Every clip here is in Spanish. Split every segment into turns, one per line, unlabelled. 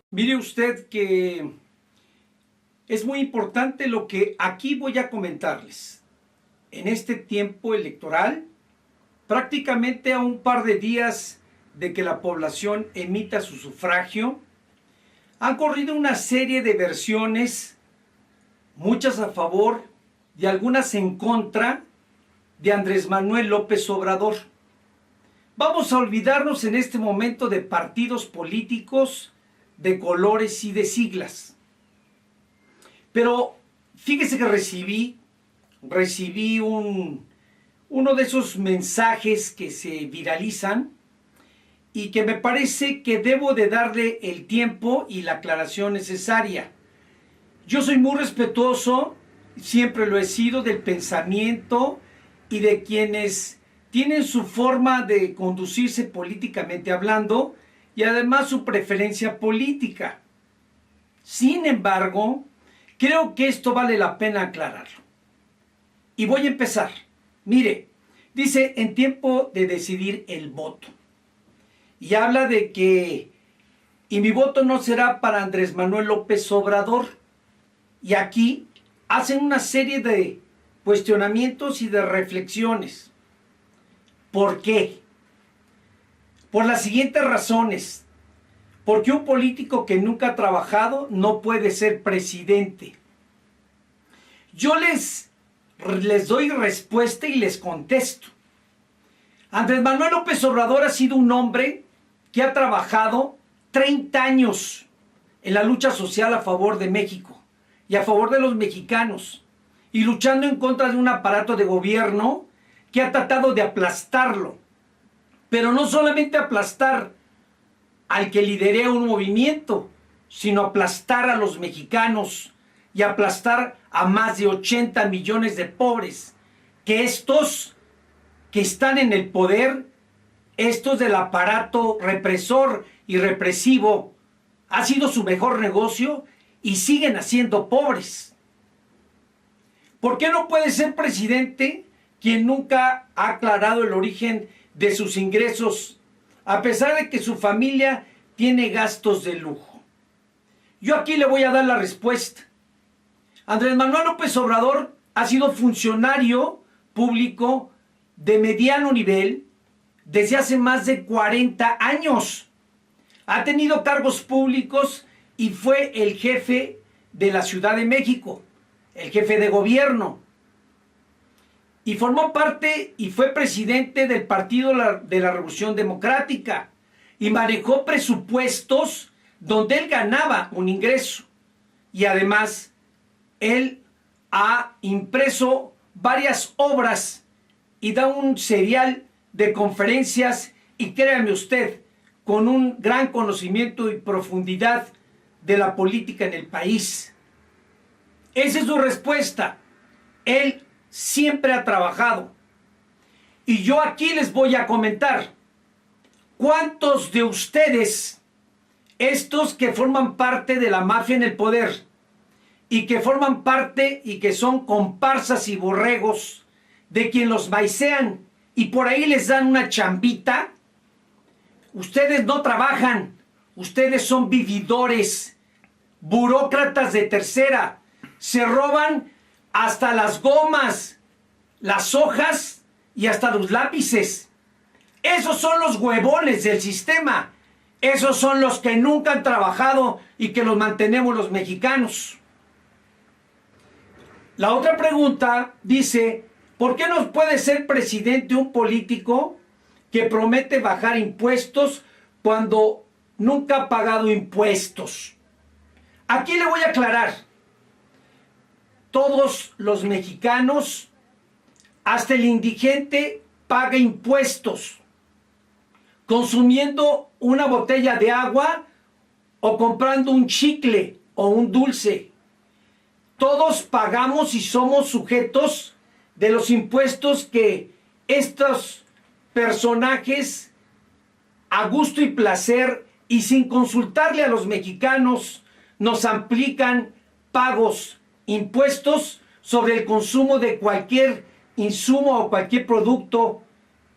Mire usted que es muy importante lo que aquí voy a comentarles. En este tiempo electoral, prácticamente a un par de días de que la población emita su sufragio, han corrido una serie de versiones, muchas a favor y algunas en contra de Andrés Manuel López Obrador. Vamos a olvidarnos en este momento de partidos políticos, de colores y de siglas. Pero fíjese que recibí uno de esos mensajes que se viralizan y que me parece que debo de darle el tiempo y la aclaración necesaria. Yo soy muy respetuoso, siempre lo he sido, del pensamiento y de quienes tienen su forma de conducirse políticamente hablando y además su preferencia política. Sin embargo, creo que esto vale la pena aclararlo. Y voy a empezar. Mire, dice en tiempo de decidir el voto. Y habla de que, y mi voto no será para Andrés Manuel López Obrador. Y aquí hacen una serie de cuestionamientos y de reflexiones. ¿Por qué? Por las siguientes razones. Porque un político que nunca ha trabajado no puede ser presidente. Yo les doy respuesta y les contesto. Andrés Manuel López Obrador ha sido un hombre que ha trabajado 30 años en la lucha social a favor de México y a favor de los mexicanos, y luchando en contra de un aparato de gobierno que ha tratado de aplastarlo, pero no solamente aplastar al que liderea un movimiento, sino aplastar a los mexicanos y aplastar a más de 80 millones de pobres, que estos que están en el poder, estos del aparato represor y represivo, ha sido su mejor negocio y siguen haciendo pobres. ¿Por qué no puede ser presidente quien nunca ha aclarado el origen de sus ingresos, a pesar de que su familia tiene gastos de lujo? Yo aquí le voy a dar la respuesta. Andrés Manuel López Obrador ha sido funcionario público de mediano nivel desde hace más de 40 años. Ha tenido cargos públicos y fue el jefe de la Ciudad de México, el jefe de gobierno. Y formó parte y fue presidente del Partido de la Revolución Democrática y manejó presupuestos donde él ganaba un ingreso. Y además, él ha impreso varias obras y da un serial de conferencias, y créame usted, con un gran conocimiento y profundidad de la política en el país. Esa es su respuesta. Él siempre ha trabajado. Y yo aquí les voy a comentar, ¿cuántos de ustedes, estos que forman parte de la mafia en el poder y que forman parte y que son comparsas y borregos de quien los maicean y por ahí les dan una chambita? Ustedes no trabajan, ustedes son vividores, burócratas de tercera, se roban hasta las gomas, las hojas y hasta los lápices. Esos son los huevones del sistema. Esos son los que nunca han trabajado y que los mantenemos los mexicanos. La otra pregunta dice, ¿por qué no puede ser presidente un político que promete bajar impuestos cuando nunca ha pagado impuestos? Aquí le voy a aclarar. Todos los mexicanos, hasta el indigente, paga impuestos, consumiendo una botella de agua o comprando un chicle o un dulce. Todos pagamos y somos sujetos de los impuestos que estos personajes, a gusto y placer y sin consultarle a los mexicanos, nos aplican pagos, impuestos sobre el consumo de cualquier insumo o cualquier producto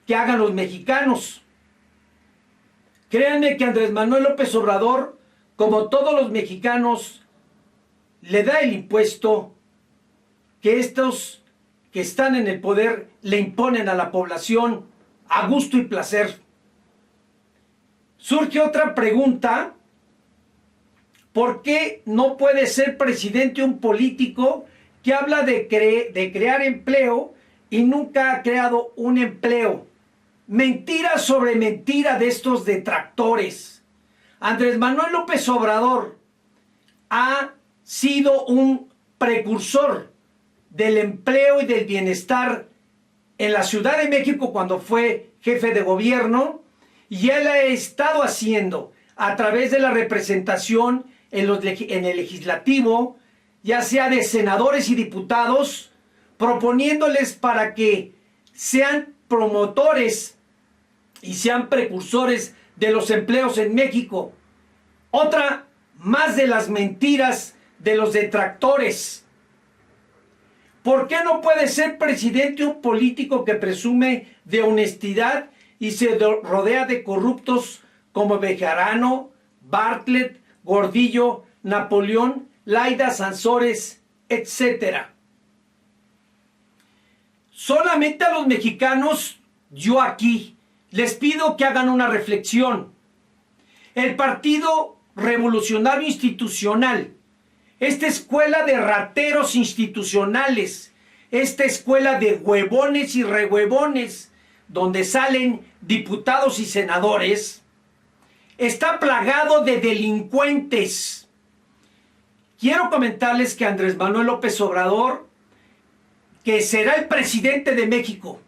que hagan los mexicanos. Créanme que Andrés Manuel López Obrador como todos los mexicanos, le da el impuesto que estos que están en el poder le imponen a la población a gusto y placer. Surge otra pregunta: ¿por qué no puede ser presidente un político que habla de crear empleo y nunca ha creado un empleo? Mentira sobre mentira de estos detractores. Andrés Manuel López Obrador ha sido un precursor del empleo y del bienestar en la Ciudad de México cuando fue jefe de gobierno, y él ha estado haciendo a través de la representación en el legislativo, ya sea de senadores y diputados, proponiéndoles para que sean promotores y sean precursores de los empleos en México. Otra más de las mentiras de los detractores. ¿Por qué no puede ser presidente un político que presume de honestidad y se rodea de corruptos como Bejarano, Bartlett, Gordillo, Napoleón, Laida Sansores, etcétera? Solamente a los mexicanos, yo aquí, les pido que hagan una reflexión. El Partido Revolucionario Institucional, esta escuela de rateros institucionales, esta escuela de huevones y rehuevones, donde salen diputados y senadores, está plagado de delincuentes. Quiero comentarles que Andrés Manuel López Obrador, que será el presidente de México,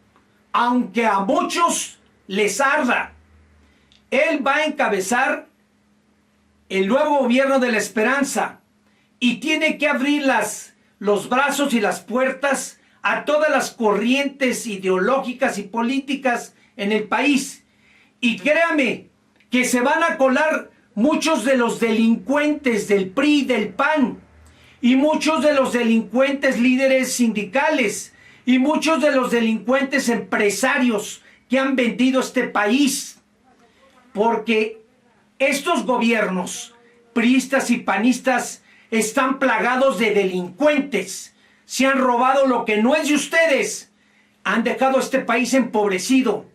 aunque a muchos les arda, él va a encabezar el nuevo gobierno de la esperanza y tiene que abrir los brazos y las puertas a todas las corrientes ideológicas y políticas en el país. Y créame que se van a colar muchos de los delincuentes del PRI, del PAN, y muchos de los delincuentes líderes sindicales, y muchos de los delincuentes empresarios que han vendido este país. Porque estos gobiernos priistas y panistas están plagados de delincuentes. Se han robado lo que no es de ustedes. Han dejado este país empobrecido.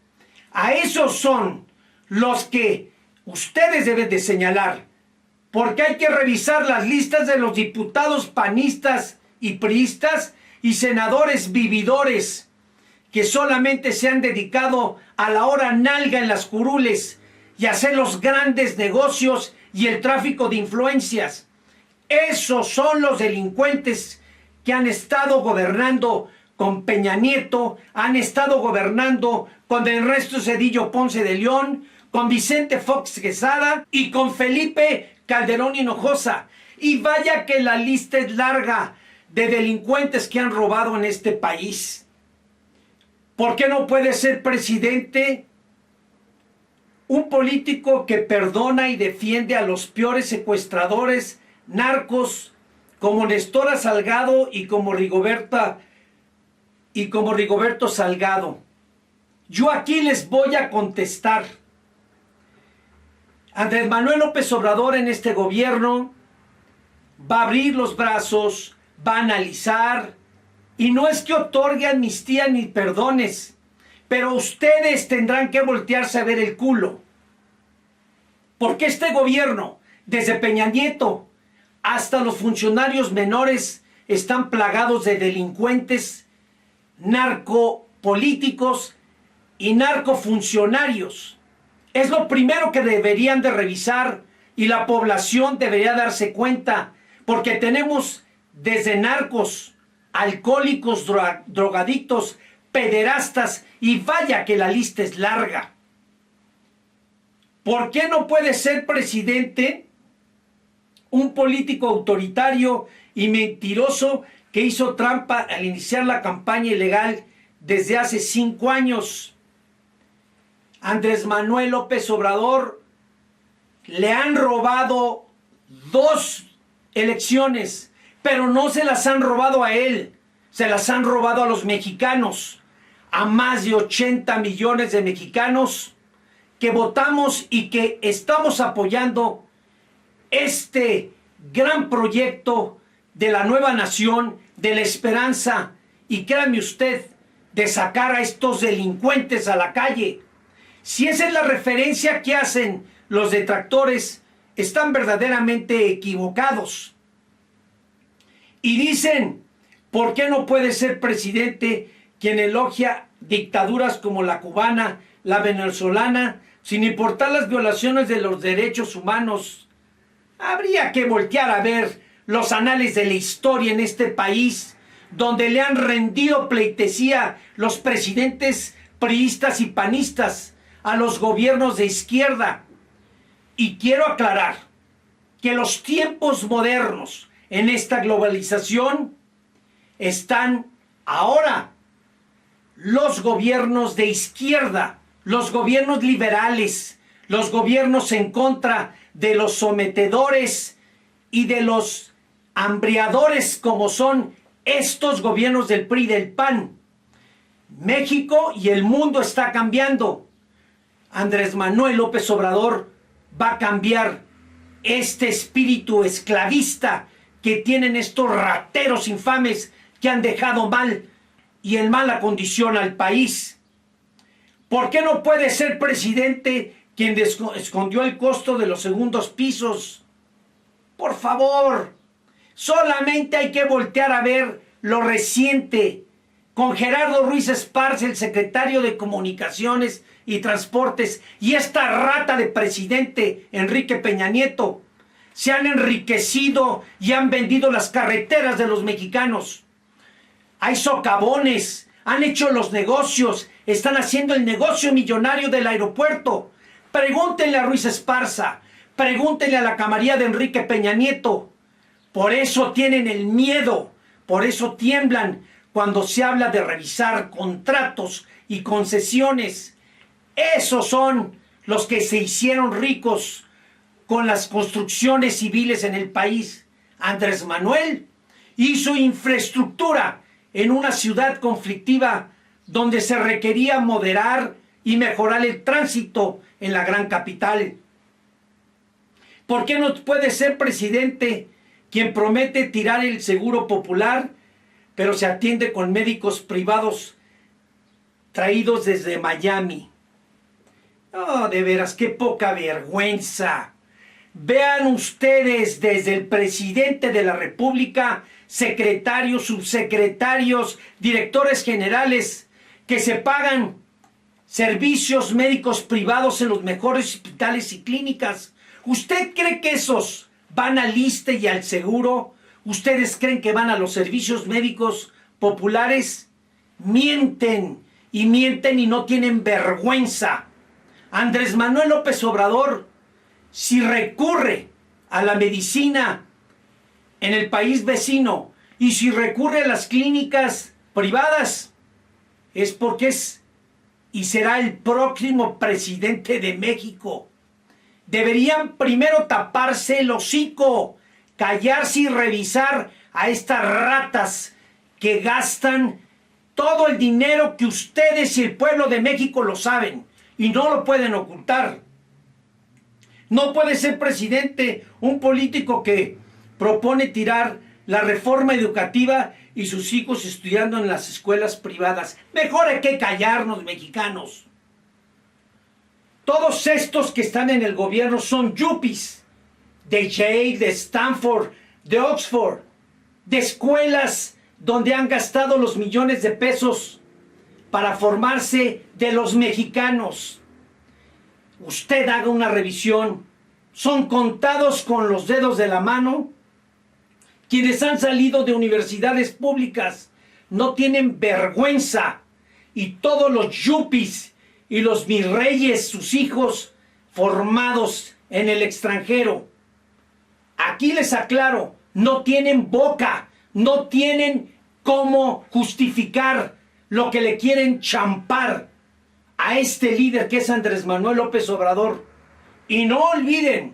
A esos son los que ustedes deben de señalar. Porque hay que revisar las listas de los diputados panistas y priistas y senadores vividores que solamente se han dedicado a la hora nalga en las curules y a hacer los grandes negocios y el tráfico de influencias. Esos son los delincuentes que han estado gobernando con Peña Nieto, han estado gobernando con Ernesto Zedillo Ponce de León, con Vicente Fox Quesada y con Felipe Calderón Hinojosa. Y vaya que la lista es larga de delincuentes que han robado en este país. ¿Por qué no puede ser presidente un político que perdona y defiende a los peores secuestradores, narcos, como Nestora Salgado y como Rigoberto Salgado? Yo aquí les voy a contestar. Andrés Manuel López Obrador en este gobierno va a abrir los brazos, va a analizar, y no es que otorgue amnistía ni perdones, pero ustedes tendrán que voltearse a ver el culo. Porque este gobierno, desde Peña Nieto hasta los funcionarios menores, están plagados de delincuentes, narcopolíticos y narcofuncionarios. Es lo primero que deberían de revisar y la población debería darse cuenta, porque tenemos desde narcos, alcohólicos, drogadictos, pederastas, y vaya que la lista es larga. ¿Por qué no puede ser presidente un político autoritario y mentiroso que hizo trampa al iniciar la campaña ilegal desde hace 5 años? Andrés Manuel López Obrador le han robado 2 elecciones, pero no se las han robado a él, se las han robado a los mexicanos, a más de 80 millones de mexicanos que votamos y que estamos apoyando este gran proyecto de la nueva nación, de la esperanza, y créame usted, de sacar a estos delincuentes a la calle. Si esa es la referencia que hacen los detractores, están verdaderamente equivocados. Y dicen, ¿por qué no puede ser presidente quien elogia dictaduras como la cubana, la venezolana, sin importar las violaciones de los derechos humanos? Habría que voltear a ver los anales de la historia en este país, donde le han rendido pleitesía los presidentes priistas y panistas a los gobiernos de izquierda. Y quiero aclarar que los tiempos modernos en esta globalización están ahora los gobiernos de izquierda, los gobiernos liberales, los gobiernos en contra de los sometedores y de los hambriadores como son estos gobiernos del PRI y del PAN. México y el mundo está cambiando. Andrés Manuel López Obrador va a cambiar este espíritu esclavista que tienen estos rateros infames que han dejado mal y en mala condición al país. ¿Por qué no puede ser presidente quien escondió el costo de los segundos pisos? Por favor, solamente hay que voltear a ver lo reciente con Gerardo Ruiz Esparza, el secretario de Comunicaciones y Transportes, y esta rata de presidente, Enrique Peña Nieto. Se han enriquecido y han vendido las carreteras de los mexicanos. Hay socavones, han hecho los negocios, están haciendo el negocio millonario del aeropuerto. Pregúntenle a Ruiz Esparza, pregúntenle a la camarilla de Enrique Peña Nieto. Por eso tienen el miedo, por eso tiemblan cuando se habla de revisar contratos y concesiones. Esos son los que se hicieron ricos con las construcciones civiles en el país. Andrés Manuel hizo infraestructura en una ciudad conflictiva donde se requería moderar y mejorar el tránsito en la gran capital. ¿Por qué no puede ser presidente quien promete tirar el seguro popular, pero se atiende con médicos privados traídos desde Miami? Oh, de veras, qué poca vergüenza. Vean ustedes desde el presidente de la República, secretarios, subsecretarios, directores generales, que se pagan servicios médicos privados en los mejores hospitales y clínicas. ¿Usted cree que esos van al ISSSTE y al seguro? ¿Ustedes creen que van a los servicios médicos populares? Mienten y no tienen vergüenza. Andrés Manuel López Obrador, si recurre a la medicina en el país vecino y si recurre a las clínicas privadas, es porque es y será el próximo presidente de México. Deberían primero taparse el hocico, callarse y revisar a estas ratas que gastan todo el dinero que ustedes y el pueblo de México lo saben y no lo pueden ocultar. No puede ser presidente un político que propone tirar la reforma educativa y sus hijos estudiando en las escuelas privadas. Mejor hay que callarnos, mexicanos. Todos estos que están en el gobierno son yuppies de Yale, de Stanford, de Oxford, de escuelas donde han gastado los millones de pesos para formarse de los mexicanos. Usted haga una revisión. Son contados con los dedos de la mano quienes han salido de universidades públicas. No tienen vergüenza. Y todos los yuppies y los virreyes, sus hijos, formados en el extranjero. Aquí les aclaro, no tienen boca, no tienen cómo justificar lo que le quieren champar a este líder que es Andrés Manuel López Obrador. Y no olviden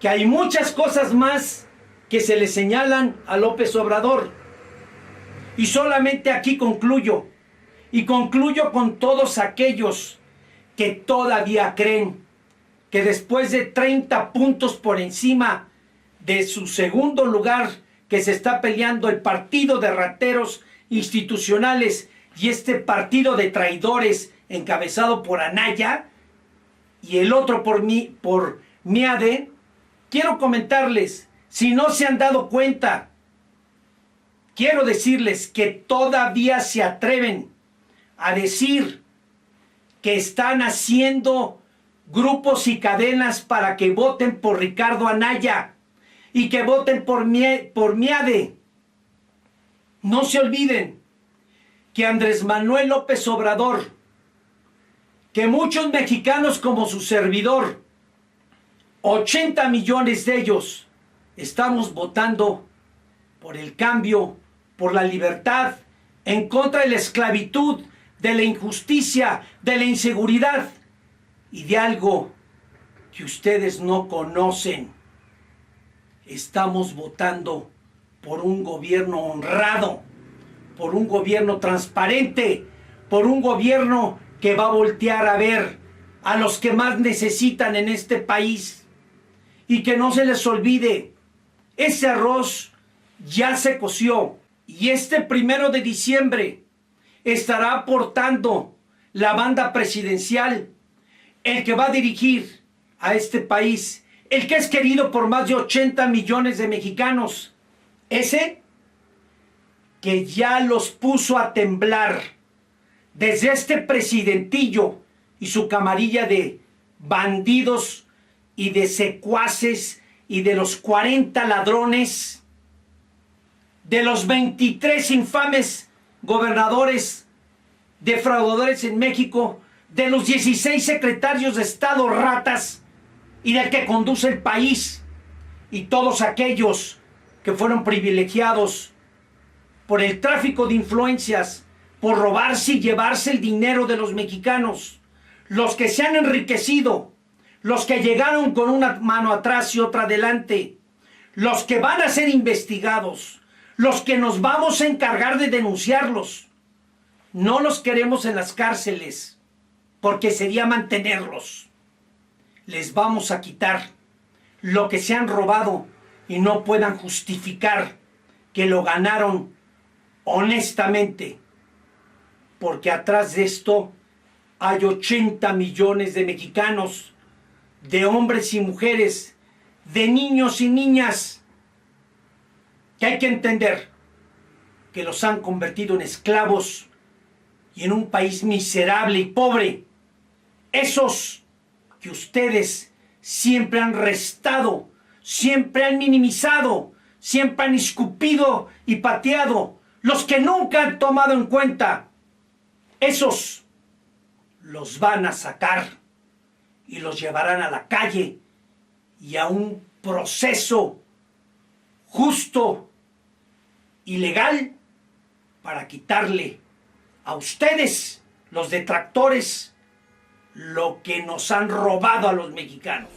que hay muchas cosas más que se le señalan a López Obrador. Y solamente aquí concluyo. Y concluyo con todos aquellos que todavía creen que después de 30 puntos por encima de su segundo lugar, que se está peleando el partido de rateros institucionales y este partido de traidores encabezado por Anaya y el otro por Miade, quiero comentarles, si no se han dado cuenta, quiero decirles que todavía se atreven a decir que están haciendo grupos y cadenas para que voten por Ricardo Anaya y que voten por Miade. No se olviden que Andrés Manuel López Obrador, que muchos mexicanos como su servidor, 80 millones de ellos, estamos votando por el cambio, por la libertad, en contra de la esclavitud, de la injusticia, de la inseguridad y de algo que ustedes no conocen. Estamos votando por un gobierno honrado, por un gobierno transparente, por un gobierno que va a voltear a ver a los que más necesitan en este país. Y que no se les olvide, ese arroz ya se coció y este 1 de diciembre estará aportando la banda presidencial, el que va a dirigir a este país, el que es querido por más de 80 millones de mexicanos, ese que ya los puso a temblar desde este presidentillo y su camarilla de bandidos y de secuaces y de los 40 ladrones, de los 23 infames gobernadores defraudadores en México, de los 16 secretarios de Estado ratas y del que conduce el país, y todos aquellos que fueron privilegiados por el tráfico de influencias, por robarse y llevarse el dinero de los mexicanos, los que se han enriquecido, los que llegaron con una mano atrás y otra adelante, los que van a ser investigados, los que nos vamos a encargar de denunciarlos. No los queremos en las cárceles, porque sería mantenerlos. Les vamos a quitar lo que se han robado y no puedan justificar que lo ganaron honestamente, porque atrás de esto hay 80 millones de mexicanos, de hombres y mujeres, de niños y niñas, que hay que entender que los han convertido en esclavos y en un país miserable y pobre. Esos que ustedes siempre han restado, siempre han minimizado, siempre han escupido y pateado, los que nunca han tomado en cuenta, esos los van a sacar y los llevarán a la calle y a un proceso justo y legal para quitarle a ustedes, los detractores, lo que nos han robado a los mexicanos.